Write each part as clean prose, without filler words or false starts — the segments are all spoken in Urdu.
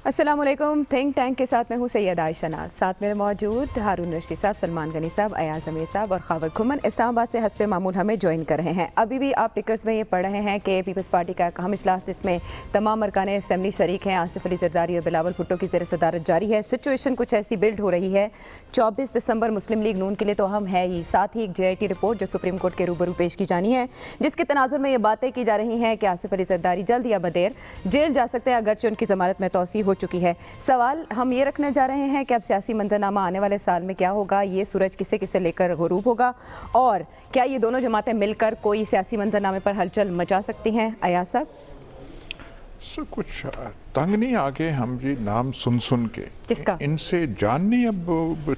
السلام علیکم. تھنک ٹینک کے ساتھ میں ہوں سید عائشہ ناز. ساتھ میرے موجود ہارون رشید صاحب, سلمان غنی صاحب, ایاز امیر صاحب اور خاور کھمن اسلام آباد سے حسب معمول ہمیں جوائن کر رہے ہیں. ابھی بھی آپ ٹکرز میں یہ پڑھ رہے ہیں کہ پیپلز پارٹی کا ایک اہم اجلاس جس میں تمام ارکان اسمبلی شریک ہیں. آصف علی زرداری اور بلاول بھٹو کی زیر صدارت جاری ہے. سچویشن کچھ ایسی بلڈ ہو رہی ہے. 24 دسمبر مسلم لیگ نون کے لیے تو اہم ہے ہی, ساتھ ہی ایک JIT رپورٹ جو سپریم کورٹ کے روبرو پیش کی جانی ہے, جس کے تناظر میں یہ باتیں کی جا رہی ہیں کہ آصف علی زرداری جلد یا بدیر جیل جا سکتے ہیں اگرچہ ان کی ضمانت میں توسیع ہو چکی ہے. سوال ہم یہ رکھنے جا رہے ہیں کہ اب سیاسی منظرنامہ آنے والے سال میں کیا ہوگا, یہ سورج کسے کسے لے کر غروب ہوگا, اور کیا یہ دونوں جماعتیں مل کر کوئی سیاسی منظرنامے پر ہلچل مچا سکتی ہیں. ایاز صاحب کچھ تنگ نہیں آگے ہم جی نام سن کے کس کا ان سے جان نہیں اب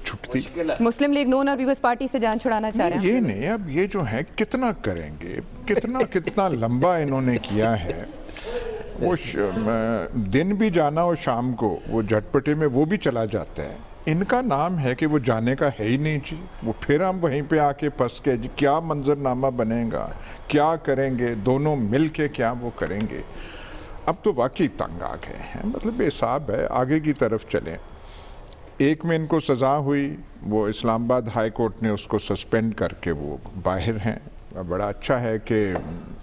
چھٹتی. مسلم لیگ نون اور پیپلز پارٹی سے جان چھڑانا چاہ رہے ہیں. یہ نہیں, اب یہ جو ہے کتنا کریں گے, کتنا لمبا انہوں نے کیا ہے. وہ دن بھی جانا اور شام کو وہ جھٹپٹے میں وہ بھی چلا جاتا ہے. ان کا نام ہے کہ وہ جانے کا ہے ہی نہیں جی. وہ پھر ہم وہیں پہ آ کے پھنس کے جی کیا منظرنامہ بنے گا, کیا کریں گے, دونوں مل کے کیا وہ کریں گے. اب تو واقعی تنگ آ گئے ہیں, مطلب حساب ہے آگے کی طرف چلیں. ایک میں ان کو سزا ہوئی, وہ اسلام آباد ہائی کورٹ نے اس کو سسپینڈ کر کے وہ باہر ہیں. بڑا اچھا ہے کہ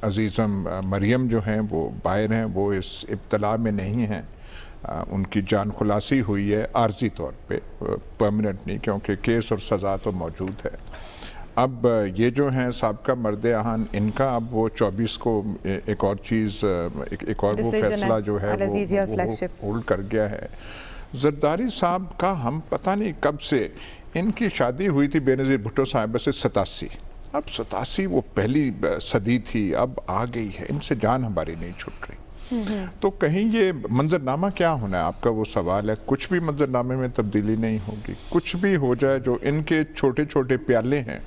عزیزم مریم جو ہیں وہ باہر ہیں, وہ اس ابتلا میں نہیں ہیں. ان کی جان خلاصی ہوئی ہے عارضی طور پہ, پرماننٹ نہیں, کیونکہ کیس اور سزا تو موجود ہے. اب یہ جو ہیں سابقہ مرد آہن, ان کا اب وہ 24 کو ایک اور چیز, ایک اور وہ فیصلہ جو ہے وہ ہولڈ کر گیا ہے. زرداری صاحب کا ہم پتہ نہیں کب سے, ان کی شادی ہوئی تھی بے نظیر بھٹو صاحبہ سے 87. اب 87 وہ پہلی صدی تھی, اب آ گئی ہے, ان سے جان ہماری نہیں چھٹ رہی. تو کہیں یہ منظرنامہ کیا ہونا ہے, آپ کا وہ سوال ہے. کچھ بھی منظرنامے میں تبدیلی نہیں ہوگی. کچھ بھی ہو جائے, جو ان کے چھوٹے چھوٹے پیالے ہیں,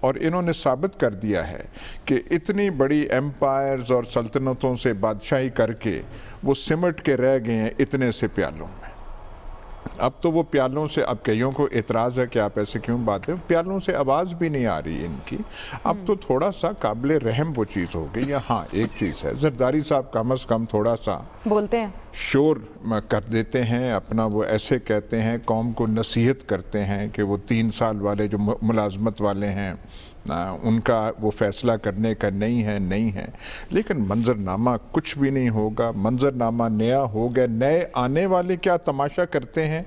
اور انہوں نے ثابت کر دیا ہے کہ اتنی بڑی ایمپائرز اور سلطنتوں سے بادشاہی کر کے وہ سمٹ کے رہ گئے ہیں اتنے سے پیالوں میں. اب تو وہ پیالوں سے, اب کئیوں کو اعتراض ہے کہ آپ ایسے کیوں بات ہے, پیالوں سے آواز بھی نہیں آ رہی ان کی. اب تو تھوڑا سا قابل رحم وہ چیز ہو گئی. ہاں ایک چیز ہے, زرداری صاحب کم از کم تھوڑا سا بولتے ہیں, شور کر دیتے ہیں اپنا, وہ ایسے کہتے ہیں, قوم کو نصیحت کرتے ہیں کہ وہ 3 سال والے جو ملازمت والے ہیں ان کا وہ فیصلہ کرنے کا نہیں ہے. لیکن منظرنامہ کچھ بھی نہیں ہوگا. منظرنامہ نیا ہو گیا, نئے آنے والے کیا تماشا کرتے ہیں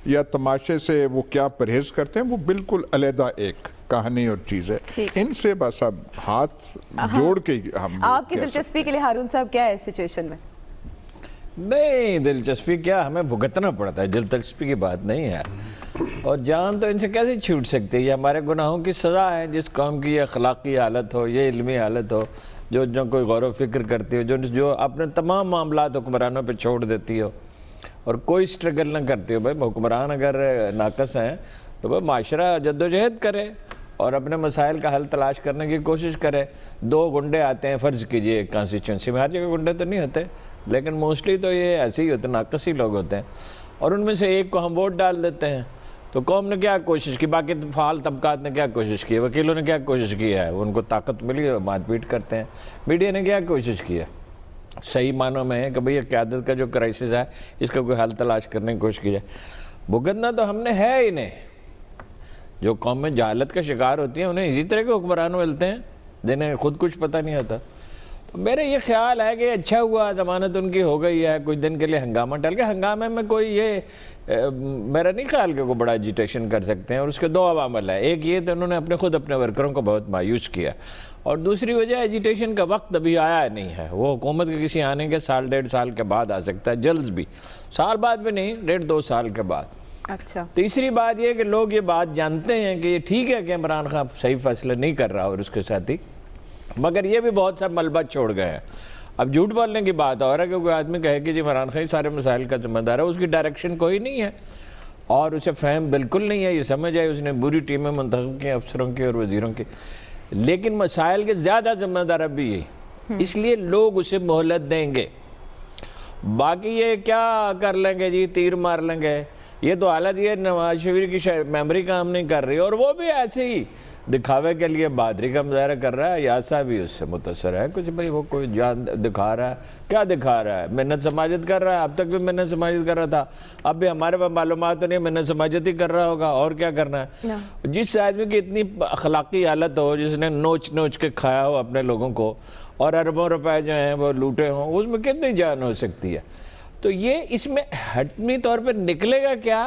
یا تماشے سے وہ کیا پرہیز کرتے ہیں, وہ بالکل علیحدہ ایک کہانی اور چیز ہے. ان سے بس اب ہاتھ جوڑ کے ہم. آپ کی دلچسپی کے لیے ہارون صاحب کیا ہے اس سچویشن میں؟ نہیں دلچسپی کیا, ہمیں بھگتنا پڑتا ہے, دلچسپی کی بات نہیں ہے. اور جان تو ان سے کیسے چھوٹ سکتی ہے, یہ ہمارے گناہوں کی سزا ہے. جس قوم کی یہ اخلاقی حالت ہو, یہ علمی حالت ہو, جو کوئی غور و فکر کرتی ہو, جو اپنے تمام معاملات حکمرانوں پہ چھوڑ دیتی ہو اور کوئی سٹرگل نہ کرتی ہو. بھائی حکمران اگر ناقص ہیں تو بھائی معاشرہ جدوجہد کرے اور اپنے مسائل کا حل تلاش کرنے کی کوشش کرے. 2 گنڈے آتے ہیں فرض کیجئے کانسٹیچوئنسی میں, ہر جگہ گنڈے تو نہیں ہوتے لیکن موسٹلی تو یہ ایسے ہی ہوتے ہیں, ناقص ہی لوگ ہوتے ہیں, اور ان میں سے ایک کو ہم ووٹ ڈال دیتے ہیں. تو قوم نے کیا کوشش کی, باقی فعال طبقات نے کیا کوشش کی, وکیلوں نے کیا کوشش کی ہے, ان کو طاقت ملی ہے, مار پیٹ کرتے ہیں. میڈیا نے کیا کوشش کی ہے, صحیح معنوں میں ہے کہ بھئی یہ قیادت کا جو کرائسس ہے اس کا کوئی حل تلاش کرنے کی کوشش کی جائے. بھگتنا تو ہم نے ہے ہی نہیں. جو قومیں جہالت کا شکار ہوتی ہیں انہیں اسی طرح کے حکمران ملتے ہیں جنہیں خود کچھ پتہ نہیں ہوتا. تو میرا یہ خیال ہے کہ اچھا ہوا ضمانت ان کی ہو گئی ہے, کچھ دن کے لیے ہنگامہ ٹل گیا. ہنگامے میں کوئی یہ میرا نہیں خیال کہ کوئی بڑا ایجیٹیشن کر سکتے ہیں. اور اس کے 2 عوامل ہیں, ایک یہ تو انہوں نے اپنے ورکروں کو بہت مایوس کیا, اور دوسری وجہ ایجیٹیشن کا وقت ابھی آیا نہیں ہے. وہ حکومت کے کسی آنے کے 1.5 سال کے بعد آ سکتا ہے, جلد بھی, سال بعد بھی نہیں, 1.5-2 سال کے بعد. اچھا. تیسری بات یہ کہ لوگ یہ بات جانتے ہیں کہ یہ ٹھیک ہے کہ عمران خان صحیح فیصلہ نہیں کر رہا اور اس کے ساتھ ہی, مگر یہ بھی بہت سا ملبہ چھوڑ گئے ہیں. اب جھوٹ بولنے کی بات اور ہے کہ کوئی آدمی کہے کہ جی عمران خان سارے مسائل کا ذمہ دار ہے, اس کی ڈائریکشن کوئی نہیں ہے اور اسے فہم بالکل نہیں ہے. یہ سمجھ آئے اس نے بری ٹیمیں منتخب کی, افسروں کی اور وزیروں کی, لیکن مسائل کے زیادہ ذمہ دار اب بھی یہی, اس لیے لوگ اسے مہلت دیں گے. باقی یہ کیا کر لیں گے جی, تیر مار لیں گے, یہ تو حالت یہ نواز شریف کی میموری کام نہیں کر رہی, اور وہ بھی ایسے ہی دکھاوے کے لیے بہادری کا مظاہرہ کر رہا ہے. یاسا بھی اس سے متاثر ہے کچھ. بھائی وہ کوئی جان دکھا رہا ہے, کیا دکھا رہا ہے؟ محنت سماجت کر رہا ہے. اب تک بھی محنت سماجت کر رہا تھا, اب بھی ہمارے پاس معلومات تو نہیں, محنت سماجت ہی کر رہا ہوگا, اور کیا کرنا ہے. جس آدمی کی اتنی اخلاقی حالت ہو, جس نے نوچ نوچ کے کھایا ہو اپنے لوگوں کو, اور اربوں روپے جو ہیں وہ لوٹے ہوں, اس میں کتنی جان ہو سکتی ہے. تو یہ اس میں حتمی طور پہ نکلے گا کیا,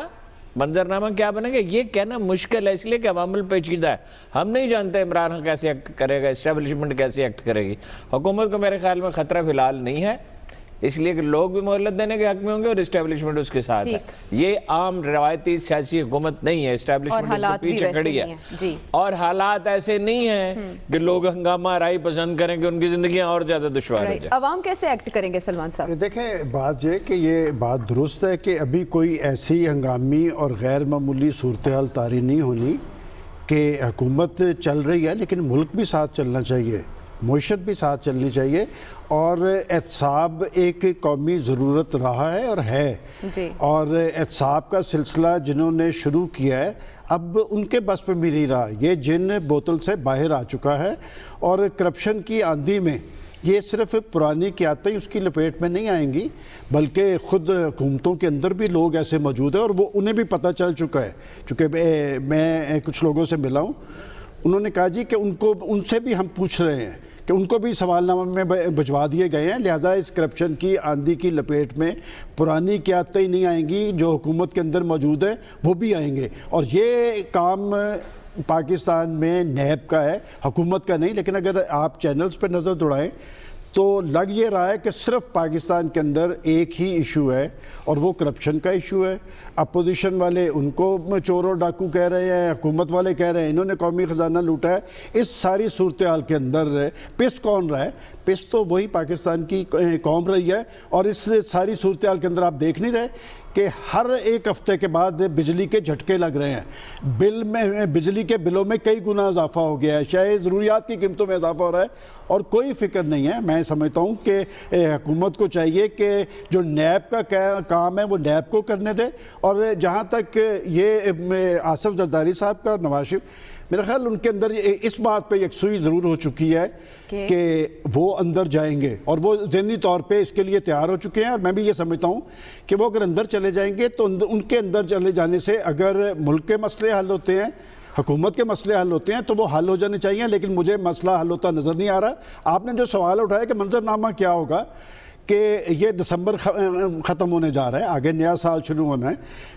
منظرنامہ کیا بنے گا, یہ کہنا مشکل ہے, اس لیے کہ عوامل پیچیدہ ہے. ہم نہیں جانتے عمران خان کیسے ایکٹ کرے گا, اسٹیبلشمنٹ کیسے ایکٹ کرے گی. حکومت کو میرے خیال میں خطرہ فی الحال نہیں ہے, اس لیے کہ لوگ بھی مہلت دینے کے حق میں ہوں گے اور اسٹیبلشمنٹ اس کے ساتھ ہے. یہ عام روایتی سیاسی حکومت نہیں ہے, اسٹیبلشمنٹ اس کے پیچھے کھڑی ہے. اور حالات ایسے نہیں ہیں کہ لوگ ہنگامہ آرائی پسند کریں کہ ان کی زندگیاں اور زیادہ دشوار ہو جائیں. عوام کیسے ایکٹ کریں گے سلمان صاحب؟ دیکھیں بات یہ کہ یہ بات درست ہے کہ ابھی کوئی ایسی ہنگامی اور غیر معمولی صورتحال طاری نہیں ہونی کہ حکومت چل رہی ہے لیکن ملک بھی ساتھ چلنا چاہیے, معیشت بھی ساتھ چلنی چاہیے, اور احتساب ایک قومی ضرورت رہا ہے اور ہے. اور احتساب کا سلسلہ جنہوں نے شروع کیا ہے اب ان کے بس پہ بھی نہیں رہا, یہ جن بوتل سے باہر آ چکا ہے. اور کرپشن کی آندھی میں یہ صرف پرانی قیادتیں اس کی لپیٹ میں نہیں آئیں گی, بلکہ خود حکومتوں کے اندر بھی لوگ ایسے موجود ہیں, اور وہ انہیں بھی پتہ چل چکا ہے. چونکہ میں کچھ لوگوں سے ملا ہوں, انہوں نے کہا جی کہ ان سے بھی ہم پوچھ رہے ہیں کہ ان کو بھی سوال نامہ میں بھجوا دیے گئے ہیں, لہٰذا اس کرپشن کی آندھی کی لپیٹ میں پرانی قیادتیں نہیں آئیں گی, جو حکومت کے اندر موجود ہیں وہ بھی آئیں گے. اور یہ کام پاکستان میں نیب کا ہے, حکومت کا نہیں. لیکن اگر آپ چینلز پہ نظر دوڑائیں تو لگ یہ رہا ہے کہ صرف پاکستان کے اندر ایک ہی ایشو ہے, اور وہ کرپشن کا ایشو ہے. اپوزیشن والے ان کو چور و ڈاکو کہہ رہے ہیں, حکومت والے کہہ رہے ہیں انہوں نے قومی خزانہ لوٹا ہے. اس ساری صورتحال کے اندر پس کون رہا ہے؟ پس تو وہی پاکستان کی قوم رہی ہے. اور اس ساری صورتحال کے اندر آپ دیکھ نہیں رہے کہ ہر ایک ہفتے کے بعد بجلی کے جھٹکے لگ رہے ہیں, بجلی کے بلوں میں کئی گنا اضافہ ہو گیا ہے, شاید ضروریات کی قیمتوں میں اضافہ ہو رہا ہے, اور کوئی فکر نہیں ہے. میں سمجھتا ہوں کہ حکومت کو چاہیے کہ جو نیب کا کام ہے وہ نیب کو کرنے دے. اور جہاں تک یہ آصف زرداری صاحب کا, نواز شریف, میرا خیال ان کے اندر اس بات پہ یکسوئی ضرور ہو چکی ہے کہ وہ اندر جائیں گے, اور وہ ذہنی طور پہ اس کے لیے تیار ہو چکے ہیں. اور میں بھی یہ سمجھتا ہوں کہ وہ اگر اندر چلے جائیں گے تو ان کے اندر چلے جانے سے اگر ملک کے مسئلے حل ہوتے ہیں, حکومت کے مسئلے حل ہوتے ہیں, تو وہ حل ہو جانے چاہیے. لیکن مجھے مسئلہ حل ہوتا نظر نہیں آ رہا. آپ نے جو سوال اٹھایا کہ منظرنامہ کیا ہوگا, کہ یہ دسمبر ختم ہونے جا رہا ہے, آگے نیا سال شروع ہونا ہے.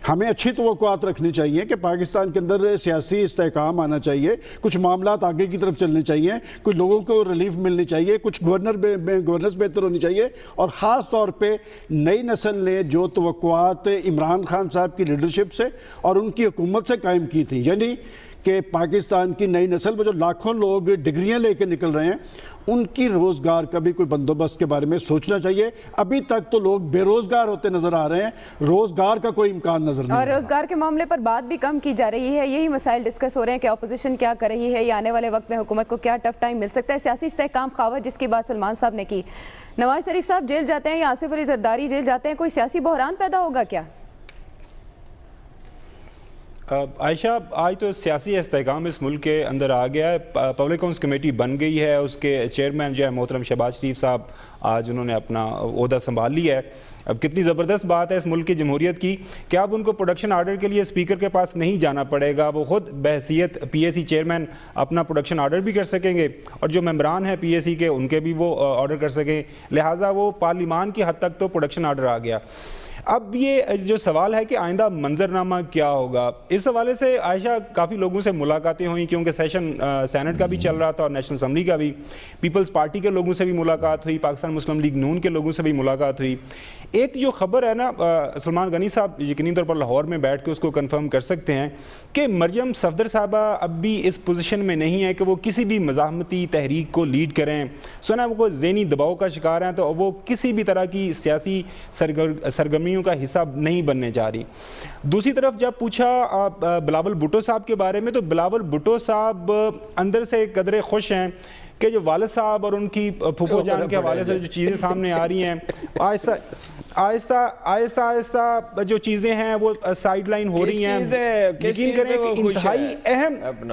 ہمیں اچھی توقعات رکھنی چاہیے کہ پاکستان کے اندر سیاسی استحکام آنا چاہیے, کچھ معاملات آگے کی طرف چلنے چاہیے, کچھ لوگوں کو ریلیف ملنی چاہیے, کچھ گورننس بہتر ہونی چاہیے. اور خاص طور پہ نئی نسل نے جو توقعات عمران خان صاحب کی لیڈرشپ سے اور ان کی حکومت سے قائم کی تھی, یعنی کہ پاکستان کی نئی نسل, وہ جو لاکھوں لوگ ڈگریاں لے کے نکل رہے ہیں, ان کی روزگار کا بھی کوئی بندوبست کے بارے میں سوچنا چاہیے. ابھی تک تو لوگ بے روزگار ہوتے نظر آ رہے ہیں, روزگار کا کوئی امکان نظر نہیں. اور روزگار کے معاملے پر بات بھی کم کی جا رہی ہے. یہی مسائل ڈسکس ہو رہے ہیں کہ اپوزیشن کیا کر رہی ہے, یا آنے والے وقت میں حکومت کو کیا ٹف ٹائم مل سکتا ہے. سیاسی استحکام خواہش جس کی بات سلمان صاحب نے کی, نواز شریف صاحب جیل جاتے ہیں یا آصف علی زرداری جیل جاتے ہیں, کوئی سیاسی بحران پیدا ہوگا کیا؟ عائشہ, آج تو سیاسی استحکام اس ملک کے اندر آ گیا ہے. پبلک اکاؤنٹس کمیٹی بن گئی ہے, اس کے چیئرمین جو ہے محترم شہباز شریف صاحب, آج انہوں نے اپنا عہدہ سنبھال لیا ہے. اب کتنی زبردست بات ہے اس ملک کی جمہوریت کی کہ اب ان کو پروڈکشن آرڈر کے لیے اسپیکر کے پاس نہیں جانا پڑے گا, وہ خود بحیثیت پی اے سی چیئرمین اپنا پروڈکشن آرڈر بھی کر سکیں گے, اور جو ممبران ہیں پی اے سی کے ان کے بھی وہ آرڈر کر سکیں. لہٰذا وہ پارلیمان کی حد تک تو پروڈکشن آرڈر آ گیا. اب یہ جو سوال ہے کہ آئندہ منظرنامہ کیا ہوگا, اس حوالے سے عائشہ کافی لوگوں سے ملاقاتیں ہوئیں, کیونکہ سیشن سینٹ کا بھی چل رہا تھا اور نیشنل اسمبلی کا بھی. پیپلز پارٹی کے لوگوں سے بھی ملاقات ہوئی, پاکستان مسلم لیگ نون کے لوگوں سے بھی ملاقات ہوئی. ایک جو خبر ہے نا, سلمان غنی صاحب یقینی طور پر لاہور میں بیٹھ کے اس کو کنفرم کر سکتے ہیں کہ مریم صفدر صاحبہ اب بھی اس پوزیشن میں نہیں ہے کہ وہ کسی بھی مزاحمتی تحریک کو لیڈ کریں. سنا وہ ذہنی دباؤ کا شکار ہیں, تو وہ کسی بھی طرح کی سیاسی سرگرمیوں کا حصہ نہیں بننے جا رہی. دوسری طرف جب پوچھا بلاول بھٹو صاحب کے بارے میں, تو بلاول بھٹو صاحب اندر سے قدرے خوش ہیں کہ جو والد صاحب اور ان کی پھوپھو جان کے حوالے سے جو چیزیں سامنے آ رہی ہیں, آہستہ آہستہ جو چیزیں ہیں وہ سائیڈ لائن ہو رہی ہیں. یقین کریں کہ انتہائی اہم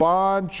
5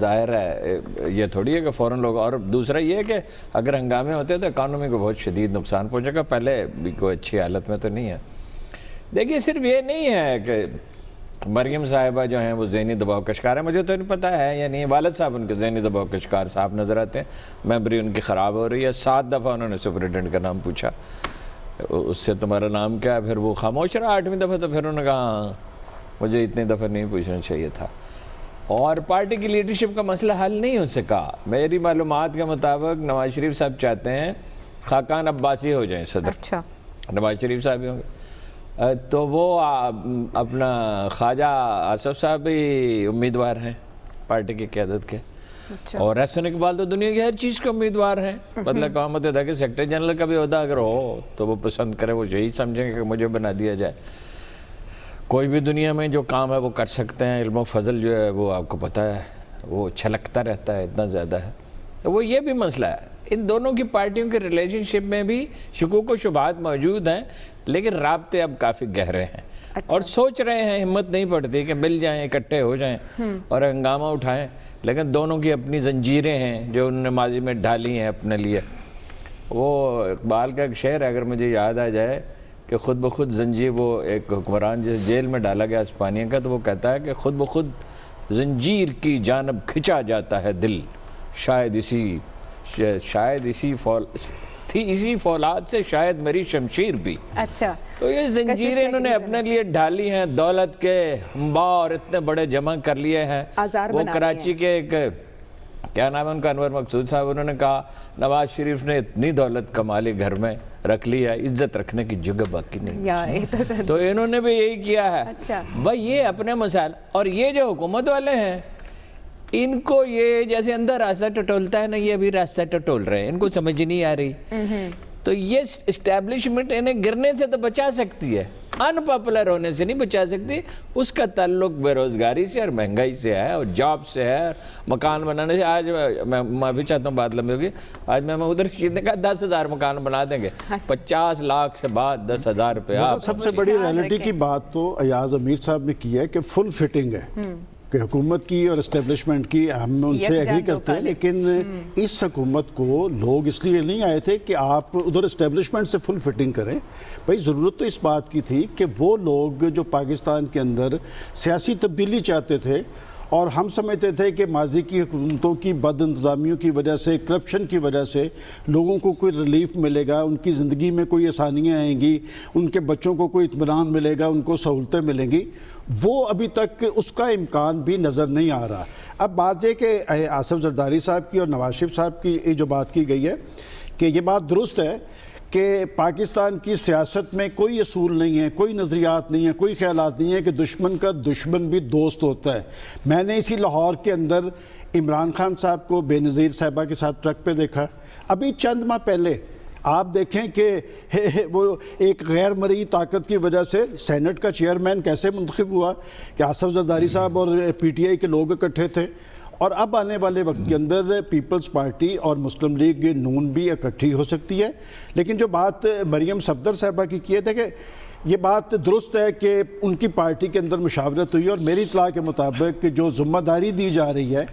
ظاہر ہے یہ تھوڑی ہے کہ فوراً لوگ. اور دوسرا یہ ہے کہ اگر ہنگامے ہوتے تو اکانومی کو بہت شدید نقصان پہنچے گا. پہلے بھی کوئی اچھی حالت میں تو نہیں ہے. دیکھیے صرف یہ نہیں ہے کہ مریم صاحبہ جو ہیں وہ ذہنی دباؤ کا شکار ہے. مجھے تو نہیں پتہ ہے یا نہیں، والد صاحب ان کے ذہنی دباؤ کا شکار صاحب نظر آتے ہیں. میموری ان کی خراب ہو رہی ہے. 7 دفعہ انہوں نے سپرنٹینڈنٹ کا نام پوچھا، اس سے تمہارا نام کیا ہے، پھر وہ خاموش رہا. 8ویں دفعہ تو پھر انہوں نے کہا ہاں مجھے اتنی دفعہ نہیں پوچھنا چاہیے تھا. اور پارٹی کی لیڈرشپ کا مسئلہ حل نہیں ہو سکا. میری معلومات کے مطابق نواز شریف صاحب چاہتے ہیں خاقان عباسی ہو جائیں صدر. اچھا، نواز شریف صاحب ہی ہوں گے تو وہ اپنا خواجہ آصف صاحب بھی امیدوار ہیں پارٹی کی قیادت کے. اور احسن اقبال تو دنیا کی ہر چیز کے امیدوار ہیں. مطلب اقوام متحدہ کے سیکرٹری جنرل کا بھی عہدہ اگر ہو تو وہ پسند کرے، وہ یہی سمجھیں گے کہ مجھے بنا دیا جائے. کوئی بھی دنیا میں جو کام ہے وہ کر سکتے ہیں. علم و فضل جو ہے وہ آپ کو پتہ ہے وہ چھلکتا رہتا ہے، اتنا زیادہ ہے. تو وہ یہ بھی مسئلہ ہے. ان دونوں کی پارٹیوں کے ریلیشن شپ میں بھی شکوک و شبہات موجود ہیں، لیکن رابطے اب کافی گہرے ہیں. اور سوچ رہے ہیں، ہمت نہیں پڑتی کہ مل جائیں، اکٹھے ہو جائیں اور ہنگامہ اٹھائیں. لیکن دونوں کی اپنی زنجیریں ہیں جو انہوں نے ماضی میں ڈالی ہیں اپنے لیے. وہ اقبال کا ایک شعر ہے اگر مجھے یاد آ جائے کہ خود بخود زنجیر، وہ ایک حکمران جس جیل میں ڈالا گیا اسپانیہ کا، تو وہ کہتا ہے کہ خود بخود زنجیر کی جانب کھچا جاتا ہے دل، شاید اسی فولاد سے شاید میری شمشیر بھی. اچھا، تو یہ زنجیریں انہوں نے اپنے لیے ڈالی ہیں. دولت کے انبار اتنے بڑے جمع کر لیے ہیں. وہ کراچی کے ایک کیا نام ہے ان کا، انور مقصود صاحب، انہوں نے کہا نواز شریف نے اتنی دولت کما لی گھر میں رکھ لی ہے، عزت رکھنے کی جگہ باقی نہیں. تو انہوں نے بھی یہی کیا ہے. بھائی یہ اپنے مسائل. اور یہ جو حکومت والے ہیں ان کو یہ جیسے اندر راستہ ٹٹولتا ہے نا، یہ ابھی راستہ ٹٹول رہے ہیں، ان کو سمجھ نہیں آ رہی. تو یہ اسٹیبلشمنٹ انہیں گرنے سے تو بچا سکتی ہے، ان پاپولر ہونے سے نہیں بچا سکتی. اس کا تعلق بے روزگاری سے اور مہنگائی سے ہے اور جاب سے ہے، مکان بنانے سے. آج میں معافی چاہتا ہوں بات لمبی ہوگی. آج میں ادھر نے کہا 10,000 مکان بنا دیں گے، 50 لاکھ سے بعد 10,000 روپے. سب سے بڑی ریالٹی کی بات تو ایاز امیر صاحب نے کی ہے کہ فل فٹنگ ہے کہ حکومت کی اور اسٹیبلشمنٹ کی. ہم ان سے ایگری کرتے ہیں، لیکن اس حکومت کو لوگ اس لیے نہیں آئے تھے کہ آپ ادھر اسٹیبلشمنٹ سے فل فٹنگ کریں. بھائی ضرورت تو اس بات کی تھی کہ وہ لوگ جو پاکستان کے اندر سیاسی تبدیلی چاہتے تھے، اور ہم سمجھتے تھے کہ ماضی کی حکومتوں کی بد انتظامیوں کی وجہ سے، کرپشن کی وجہ سے لوگوں کو کوئی ریلیف ملے گا، ان کی زندگی میں کوئی آسانیاں آئیں گی، ان کے بچوں کو کوئی اطمینان ملے گا، ان کو سہولتیں ملیں گی. وہ ابھی تک اس کا امکان بھی نظر نہیں آ رہا. اب بات یہ کہ آصف زرداری صاحب کی اور نواز شریف صاحب کی جو بات کی گئی ہے کہ یہ بات درست ہے کہ پاکستان کی سیاست میں کوئی اصول نہیں ہے، کوئی نظریات نہیں ہے، کوئی خیالات نہیں ہے کہ دشمن کا دشمن بھی دوست ہوتا ہے. میں نے اسی لاہور کے اندر عمران خان صاحب کو بے نظیر صاحبہ کے ساتھ ٹرک پہ دیکھا. ابھی چند ماہ پہلے آپ دیکھیں کہ وہ ایک غیر مرئی طاقت کی وجہ سے سینٹ کا چیئرمین کیسے منتخب ہوا کہ آصف زرداری صاحب اور پی ٹی آئی کے لوگ اکٹھے تھے. اور اب آنے والے وقت کے اندر پیپلز پارٹی اور مسلم لیگ نون بھی اکٹھی ہو سکتی ہے. لیکن جو بات مریم صفدر صاحبہ کی ہے کہ یہ بات درست ہے کہ ان کی پارٹی کے اندر مشاورت ہوئی، اور میری اطلاع کے مطابق جو ذمہ داری دی جا رہی ہے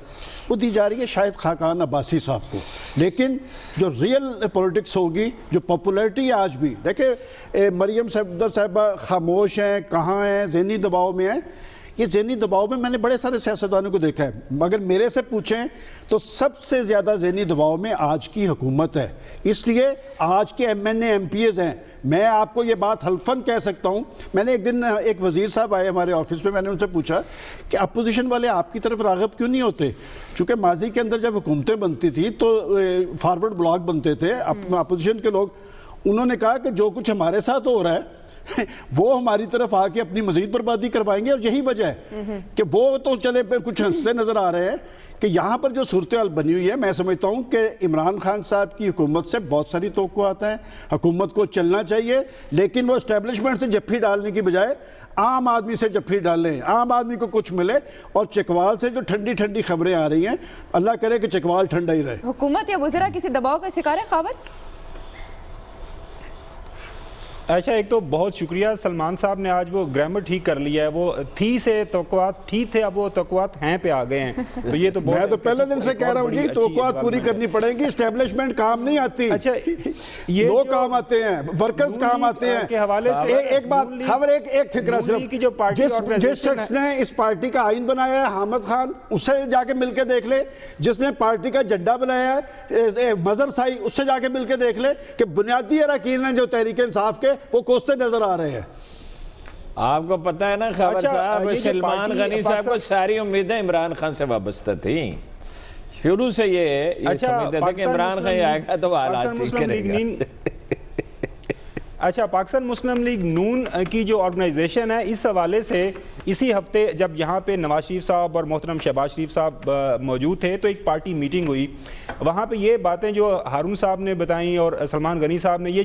وہ دی جا رہی ہے شاید خاقان عباسی صاحب کو. لیکن جو ریئل پولیٹکس ہوگی، جو پاپولیرٹی آج بھی دیکھیں، مریم صفدر صاحبہ خاموش ہیں، کہاں ہیں، ذہنی دباؤ میں ہیں. یہ ذہنی دباؤ میں نے بڑے سارے سیاستدانوں کو دیکھا ہے، مگر میرے سے پوچھیں تو سب سے زیادہ ذہنی دباؤ میں آج کی حکومت ہے. اس لیے آج کے M N A M Ps ہیں. میں آپ کو یہ بات حلفاً کہہ سکتا ہوں. میں نے ایک دن ایک وزیر صاحب آئے ہمارے آفس میں، میں نے ان سے پوچھا کہ اپوزیشن والے آپ کی طرف راغب کیوں نہیں ہوتے؟ چونکہ ماضی کے اندر جب حکومتیں بنتی تھی تو فارورڈ بلاک بنتے تھے اپوزیشن کے لوگ. انہوں نے کہا کہ جو کچھ ہمارے ساتھ ہو رہا ہے وہ ہماری طرف آ کے اپنی مزید بربادی کروائیں گے. اور یہی وجہ ہے کہ وہ تو چلے پہ کچھ ہنستے نظر آ رہے ہیں کہ یہاں پر جو صورتحال بنی ہوئی ہے. میں سمجھتا ہوں کہ عمران خان صاحب کی حکومت سے بہت ساری توقعات ہیں. حکومت کو چلنا چاہیے، لیکن وہ اسٹیبلشمنٹ سے جفی ڈالنے کی بجائے عام آدمی سے جفی ڈالیں، عام آدمی کو کچھ ملے. اور چکوال سے جو ٹھنڈی ٹھنڈی خبریں آ رہی ہیں، اللہ کرے کہ چکوال ٹھنڈا ہی رہے. حکومت یا وزراء کسی دباؤ کا شکار ہے خاور؟ عائشہ ایک تو بہت شکریہ، سلمان صاحب نے آج وہ گرامر ٹھیک کر لیا ہے، وہ تھی سے توقعات تھی تھے، اب وہ توقعات ہیں پہ آ گئے ہیں، تو یہ تو بہت میں تو پہلے دن سے کہہ رہا ہوں جی توقعات پوری کرنی پڑیں گی، اسٹیبلشمنٹ کام نہیں آتی، اچھا یہ لوگ کام آتے ہیں، ورکرز کام آتے ہیں کے حوالے سے ایک بات خبر ایک فکرہ صرف جس شخص نے اس پارٹی کا آئین بنایا ہے حامد خان، اسے جا کے مل کے دیکھ لے، جس نے پارٹی کا جھنڈا بنایا ہے مظہر سائی، اس سے جا کے مل کے دیکھ لے کہ بنیادی اراکین ہیں جو تحریک انصاف کے وہ کوستے نظر آ رہے ہیں۔ آپ کو پتہ ہے نا خبر صاحب، سلمان غنی صاحب کو ساری امیدیں عمران خان سے وابستہ تھیں، شروع سے یہ سمجھتے تھے کہ عمران خان آئے گا تو حالات ٹھیک کرے گا۔ اچھا پاکستان مسلم لیگ نون کی جو آرگنائزیشن ہے، اس حوالے سے اسی ہفتے جب یہاں پہ نواز شریف صاحب اور محترم شہباز شریف صاحب موجود تھے تو ایک پارٹی میٹنگ ہوئی، وہاں پہ یہ باتیں جو ہارون صاحب نے بتائیں اور سلمان غنی صاحب نے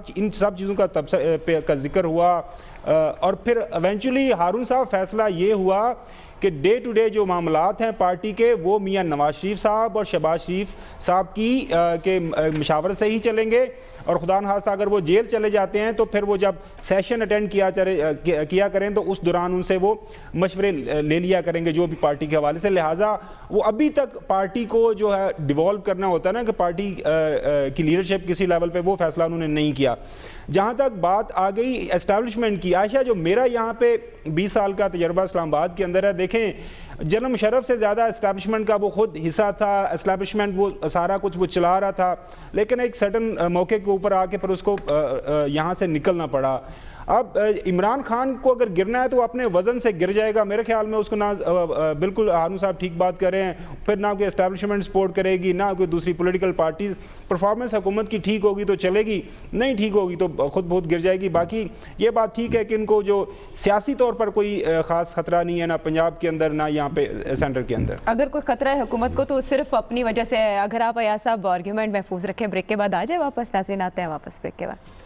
ان سب چیزوں کا ذکر ہوا، اور پھر ایونچولی ہارون صاحب فیصلہ یہ ہوا کہ ڈے ٹو ڈے جو معاملات ہیں پارٹی کے وہ میاں نواز شریف صاحب اور شہباز شریف صاحب کی کے مشاورت سے ہی چلیں گے، اور خدا نخواستہ اگر وہ جیل چلے جاتے ہیں تو پھر وہ جب سیشن اٹینڈ کیا کریں تو اس دوران ان سے وہ مشورے لے لیا کریں گے جو بھی پارٹی کے حوالے سے، لہٰذا وہ ابھی تک پارٹی کو جو ہے ڈیوالو کرنا ہوتا ہے نا کہ پارٹی کی لیڈرشپ کسی لیول پہ، وہ فیصلہ انہوں نے نہیں کیا۔ جہاں تک بات آ گئی اسٹیبلشمنٹ کی، عائشہ جو میرا یہاں پہ 20 سال کا تجربہ اسلام آباد کے اندر ہے، دیکھیں جنرل مشرف سے زیادہ اسٹیبلشمنٹ کا وہ خود حصہ تھا، اسٹیبلشمنٹ وہ سارا کچھ وہ چلا رہا تھا، لیکن ایک سرٹن موقع کے اوپر آ کے پھر اس کو یہاں سے نکلنا پڑا۔ اب عمران خان کو اگر گرنا ہے تو وہ اپنے وزن سے گر جائے گا، میرے خیال میں اس کو نہ بالکل ہارون صاحب ٹھیک بات کر رہے ہیں، پھر نہ کوئی اسٹیبلشمنٹ سپورٹ کرے گی نہ کوئی دوسری پولیٹیکل پارٹیز، پرفارمنس حکومت کی ٹھیک ہوگی تو چلے گی، نہیں ٹھیک ہوگی تو خود بہت گر جائے گی۔ باقی یہ بات ٹھیک ہے کہ ان کو جو سیاسی طور پر کوئی خاص خطرہ نہیں ہے، نہ پنجاب کے اندر نہ یہاں پہ سینٹر کے اندر۔ اگر کوئی خطرہ ہے حکومت کو تو صرف اپنی وجہ سے ہے۔ اگر آپ ایاز صاحب آرگیومنٹ محفوظ رکھیں، بریک کے بعد آ جائے واپس، ناظرین آتے ہیں واپس بریک کے بعد۔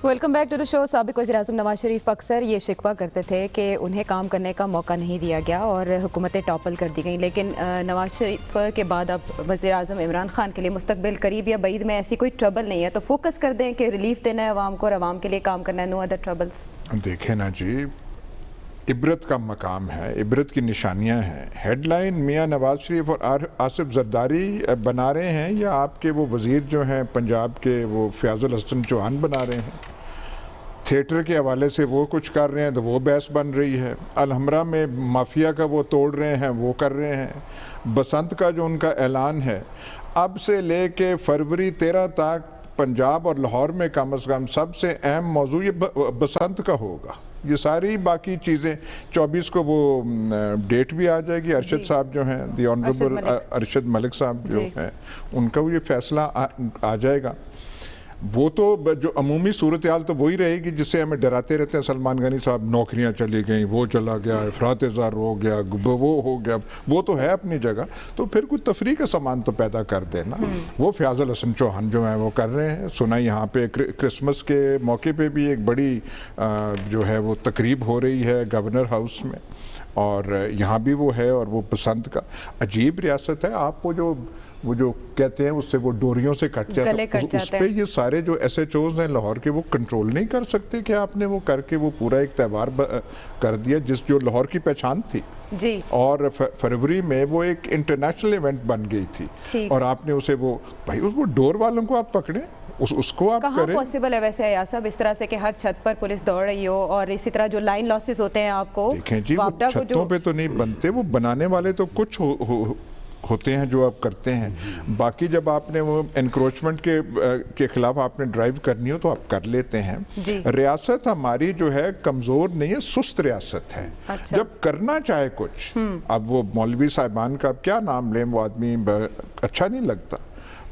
ویلکم بیک ٹو دا شو۔ سابق وزیر اعظم نواز شریف اکثر یہ شکوہ کرتے تھے کہ انہیں کام کرنے کا موقع نہیں دیا گیا اور حکومتیں ٹاپل کر دی گئیں، لیکن نواز شریف کے بعد اب وزیر اعظم عمران خان کے لیے مستقبل قریب یا بعید میں ایسی کوئی ٹربل نہیں ہے، تو فوکس کر دیں کہ ریلیف دینا ہے عوام کو اور عوام کے لیے کام کرنا ہے، نو ادر ٹربلز۔ دیکھیں نا جی، عبرت کا مقام ہے، عبرت کی نشانیاں ہیں۔ ہیڈ لائن میاں نواز شریف اور آصف زرداری بنا رہے ہیں، یا آپ کے وہ وزیر جو ہیں پنجاب کے وہ فیاض الحسن چوہان بنا رہے ہیں؟ تھیٹر کے حوالے سے وہ کچھ کر رہے ہیں تو وہ بحث بن رہی ہے، الحمرہ میں مافیا کا وہ توڑ رہے ہیں، وہ کر رہے ہیں، بسنت کا جو ان کا اعلان ہے، اب سے لے کے فروری 13 تک پنجاب اور لاہور میں کم از کم سب سے اہم موضوع یہ بسنت کا ہوگا۔ یہ ساری باقی چیزیں 24 کو وہ ڈیٹ بھی آ جائے گی، ارشد صاحب جو ہیں دی آنریبل ارشد ملک صاحب جو ہیں ان کا وہ یہ فیصلہ آ جائے گا۔ وہ تو جو عمومی صورتحال تو وہی رہے گی جس سے ہمیں ڈراتے رہتے ہیں سلمان غنی صاحب، نوکریاں چلی گئیں، وہ چلا گیا، افراط زر ہو گیا، وہ ہو گیا، وہ تو ہے اپنی جگہ، تو پھر کوئی تفریح کا سامان تو پیدا کر دینا۔ وہ فیاض الحسن چوہان جو ہیں وہ کر رہے ہیں، سنا یہاں پہ کرسمس کے موقع پہ بھی ایک بڑی جو ہے وہ تقریب ہو رہی ہے گورنر ہاؤس میں، اور یہاں بھی وہ ہے، اور وہ پسند کا عجیب ریاست ہے۔ آپ وہ جو کہتے ہیں اس سے وہ ڈوریوں سے کٹ جاتے ہیں، اس پہ یہ سارے جو ایس ایچ اوز ہیں لاہور کے وہ کنٹرول نہیں کر سکتے کہ آپ نے وہ کر کے وہ پورا ایک تہوار کر دیا جو لاہور کی پہچان تھی جی، اور فروری میں وہ ایک انٹرنیشنل ایونٹ بن گئی تھی، اور آپ نے اسے وہ بھائی وہ ڈور والوں کو آپ پکڑیں، اس کو آپ کہاں پاسبل ہے ویسے ایاز صاحب اس طرح سے کہ ہر چھت پر پولیس دوڑ رہی ہو، اور اسی طرح جو لائن لاسز ہوتے ہیں آپ کو دیکھیں جی، وہ چھتوں پہ تو نہیں بنتے، وہ بنانے والے تو کچھ ہوتے ہیں جو آپ کرتے ہیں، باقی جب آپ نے وہ انکروچمنٹ کے خلاف آپ نے ڈرائیو کرنی ہو تو آپ کر لیتے ہیں۔ ریاست ہماری جو ہے کمزور نہیں ہے، سست ریاست ہے، جب کرنا چاہے کچھ، اب وہ مولوی صاحبان کا کیا نام لیں، وہ آدمی اچھا نہیں لگتا،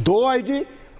2 IG,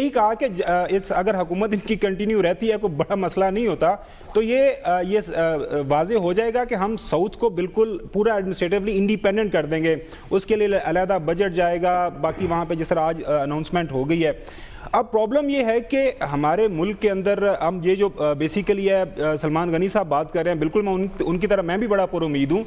یہی کہا کہ اگر حکومت ان کی کنٹینیو رہتی ہے کوئی بڑا مسئلہ نہیں ہوتا, تو یہ واضح ہو جائے گا کہ ہم ساؤتھ کو بالکل پورا ایڈمنسٹریٹولی انڈیپینڈنٹ کر دیں گے. اس کے لیے علیحدہ بجٹ جائے گا, باقی وہاں پہ جس طرح آج اناؤنسمنٹ ہو گئی ہے. اب پرابلم یہ ہے کہ ہمارے ملک کے اندر ہم یہ جو بیسیکلی ہے سلمان غنی صاحب بات کر رہے ہیں, بالکل میں ان کی طرح میں بھی بڑا پر امید ہوں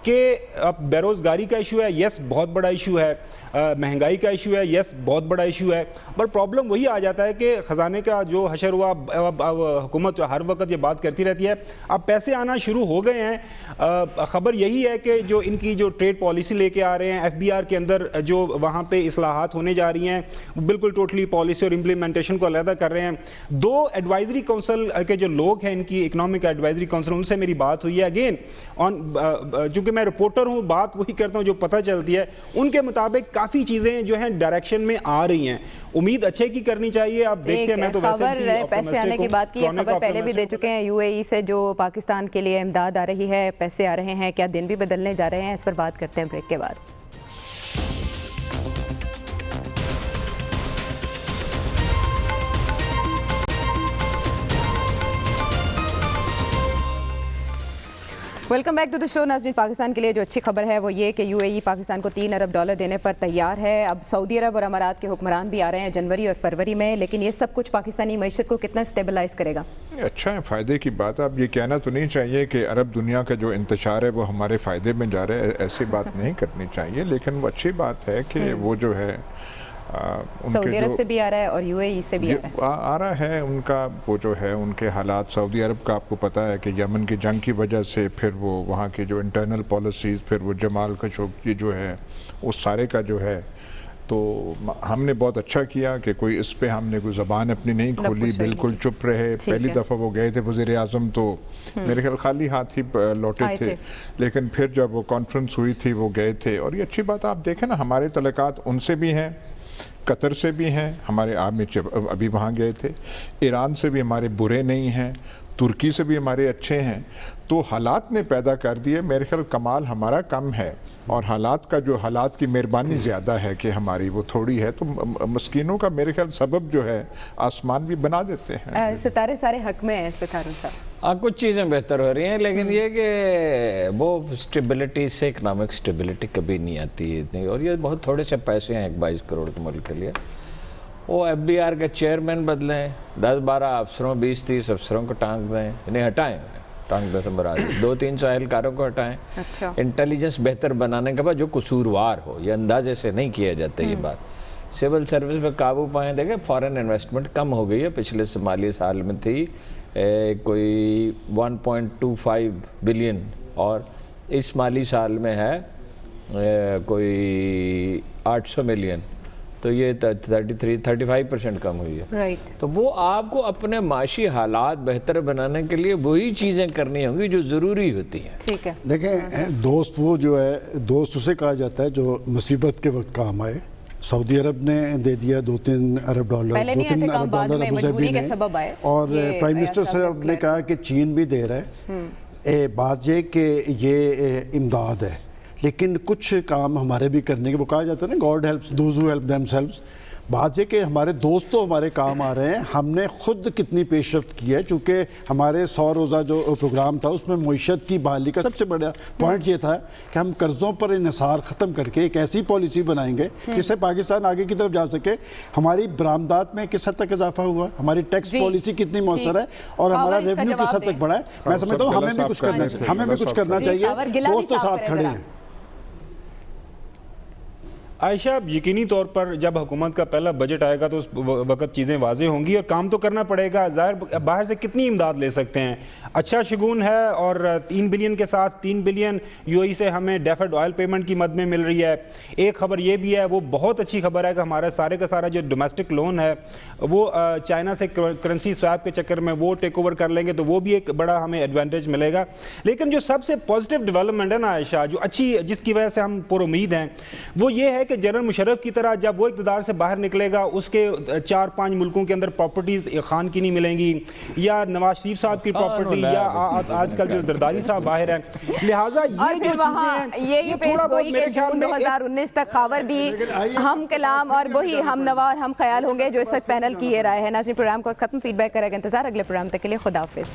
کہ اب بے روزگاری کا ایشو ہے, یس بہت بڑا ایشو ہے, مہنگائی کا ایشو ہے, یس بہت بڑا ایشو ہے, پر پرابلم وہی آ جاتا ہے کہ خزانے کا جو حشر ہوا, اب حکومت ہر وقت یہ بات کرتی رہتی ہے, اب پیسے آنا شروع ہو گئے ہیں. خبر یہی ہے کہ جو ان کی جو ٹریڈ پالیسی لے کے آ رہے ہیں ایف بی آر کے اندر, جو وہاں پہ اصلاحات ہونے جا رہی ہیں, بالکل ٹوٹلی پالیسی اور امپلیمنٹیشن کو علیحدہ کر رہے ہیں. 2 ایڈوائزری کونسل کے جو لوگ ہیں ان کی اکنامک ایڈوائزری کونسل, ان سے میری بات ہوئی ہے. اگین چونکہ میں رپورٹر ہوں, بات وہی کرتا ہوں جو پتہ چلتی ہے. ان کے مطابق کافی چیزیں جو ہیں ڈائریکشن میں آ رہی ہیں, امید اچھے کی کرنی چاہیے. آپ دیکھتے ہیں, میں تو ویسے بھی پیسے آنے کی بات کی, یہ خبر پہلے بھی دے چکے ہیں, یو اے ای سے جو پاکستان کے لیے امداد آ رہی ہے, پیسے آ رہے ہیں, کیا دن بھی بدلنے جا رہے ہیں, اس پر بات کرتے ہیں بریک کے بعد. ویلکم بیک ٹو دی شو. ناظرین, پاکستان کے لیے جو اچھی خبر ہے وہ یہ کہ یو اے ای پاکستان کو $3 ارب دینے پر تیار ہے. اب سعودی عرب اور امارات کے حکمران بھی آ رہے ہیں جنوری اور فروری میں, لیکن یہ سب کچھ پاکستانی معیشت کو کتنا اسٹیبلائز کرے گا؟ اچھا ہے, فائدے کی بات. اب یہ کہنا تو نہیں چاہیے کہ عرب دنیا کا جو انتشار ہے وہ ہمارے فائدے میں جا رہا ہے, ایسی بات نہیں کرنی چاہیے, لیکن وہ اچھی بات ہے کہ وہ جو ہے سعودی عرب سے بھی آ رہا ہے اور یو اے ای سے بھی آ رہا ہے. ان کا وہ جو ہے ان کے حالات, سعودی عرب کا آپ کو پتہ ہے کہ یمن کی جنگ کی وجہ سے, پھر وہ وہاں کی جو انٹرنل پالیسیز, پھر وہ جمال خشوگی جو ہے, اس سارے کا جو ہے, تو ہم نے بہت اچھا کیا کہ کوئی اس پہ ہم نے کوئی زبان اپنی نہیں کھولی, بالکل چپ رہے. پہلی دفعہ وہ گئے تھے وزیر اعظم, تو میرے خیال خالی ہاتھ ہی لوٹے تھے, لیکن پھر جب وہ کانفرنس ہوئی تھی وہ گئے تھے. اور یہ اچھی بات, آپ دیکھیں نا, ہمارے تعلقات ان سے بھی ہیں, قطر سے بھی ہیں, ہمارے ابھی وہاں گئے تھے, ایران سے بھی ہمارے برے نہیں ہیں, ترکی سے بھی ہمارے اچھے ہیں. تو حالات نے پیدا کر دیے. میرے خیال کمال ہمارا کم ہے اور حالات کا جو حالات کی مہربانی زیادہ ہے کہ ہماری وہ تھوڑی ہے, تو مسکینوں کا میرے خیال سبب جو ہے آسمان بھی بنا دیتے ہیں. ستارے سارے حق میں ہیں ستاروں صاحب. کچھ چیزیں بہتر ہو رہی ہیں, لیکن یہ کہ وہ سٹیبلٹی سے اکنامک سٹیبلٹی کبھی نہیں آتی ہے. اور یہ بہت تھوڑے سے پیسے ہیں 22 کروڑ کے ملک کے لیے. وہ ایف بی آر کے چیئرمین بدلیں, 10-12 افسروں 20-30 افسروں کو ٹانگ دیں, انہیں ہٹائیں, ٹانگ دیں سمبراج, 200-300 اہلکاروں کو ہٹائیں. انٹیلیجنس بہتر بنانے کے بعد جو قصوروار ہو, یہ اندازے سے نہیں کیا جاتا یہ بات. سول سروس پہ قابو پائیں. دیکھیں فارن انویسٹمنٹ کم ہو گئی ہے, پچھلے مالی سال میں تھی کوئی 1.25 بلین اور اس مالی سال میں ہے کوئی 800 ملین, تو یہ 35% کم ہوئی ہے. تو وہ آپ کو اپنے معاشی حالات بہتر بنانے کے لیے وہی چیزیں کرنی ہوں گی جو ضروری ہوتی ہیں. ٹھیک ہے, دیکھیں دوست وہ جو ہے, دوست اسے کہا جاتا ہے جو مصیبت کے وقت کام آئے. سعودی عرب نے دے دیا $2-3 ارب, $2-3 ارب ابو ظبی نے, اور پرائم منسٹر صاحب نے کہا کہ چین بھی دے رہا ہے. بات یہ کہ یہ امداد ہے, لیکن کچھ کام ہمارے بھی کرنے کے, وہ کہا جاتا ہے نا God helps those who help them selves. بات یہ کہ ہمارے دوست تو ہمارے کام آ رہے ہیں, ہم نے خود کتنی پیش رفت کی ہے. چونکہ ہمارے 100 روزہ جو پروگرام تھا اس میں معیشت کی بحالی کا سب سے بڑا پوائنٹ یہ تھا کہ ہم قرضوں پر انحصار ختم کر کے ایک ایسی پالیسی بنائیں گے جس سے پاکستان آگے کی طرف جا سکے. ہماری برآمدات میں کس حد تک اضافہ ہوا, ہماری ٹیکس پالیسی کتنی مؤثر ہے, اور ہمارا ریونیو کس حد تک بڑھا ہے. میں سمجھتا ہوں ہمیں بھی کچھ کرنا چاہیے. دوست تو ساتھ کھڑے ہیں. عائشہ, یقینی طور پر جب حکومت کا پہلا بجٹ آئے گا تو اس وقت چیزیں واضح ہوں گی اور کام تو کرنا پڑے گا. ظاہر باہر سے کتنی امداد لے سکتے ہیں, اچھا شگون ہے, اور 3 بلین کے ساتھ 3 بلین یو اے ای سے ہمیں ڈیفرڈ آئل پیمنٹ کی مد میں مل رہی ہے. ایک خبر یہ بھی ہے, وہ بہت اچھی خبر ہے کہ ہمارا سارے کا سارا جو ڈومیسٹک لون ہے وہ چائنا سے کرنسی سویپ کے چکر میں وہ ٹیک اوور کر لیں گے, تو وہ بھی ایک بڑا ہمیں ایڈوانٹیج ملے گا. لیکن جو سب سے پازیٹیو ڈیولپمنٹ ہے نا عائشہ, جو اچھی جس کی وجہ سے ہم پر امید ہیں, وہ یہ ہے کہ جنرل مشرف کی طرح جب وہ اقتدار سے باہر نکلے گا اس کے 4-5 ملکوں کے اندر پراپرٹیز خان کی نہیں ملیں گی, یا نواز شریف صاحب کی پراپرٹی, یا آج کل جو زرداری صاحب باہر ہے. لہٰذا یہ جو چیزیں ہیں یہی پیش گوئی کہ جون 2019 تک خاور بھی ہم کلام اور وہی ہم نوا ہم خیال ہوں گے جو اس وقت پینل کی یہ رائے ہے. ناظرین پروگرام کو ختم, فیڈ بیک کرے گا انتظار اگلے پروگرام تک کے لیے. خدا حافظ.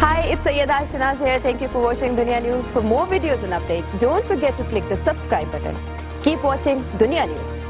Hi, it's Sayyeda Shanaz here. Thank you for watching Dunya News. For more videos and updates, don't forget to click the subscribe button. Keep watching Dunya News.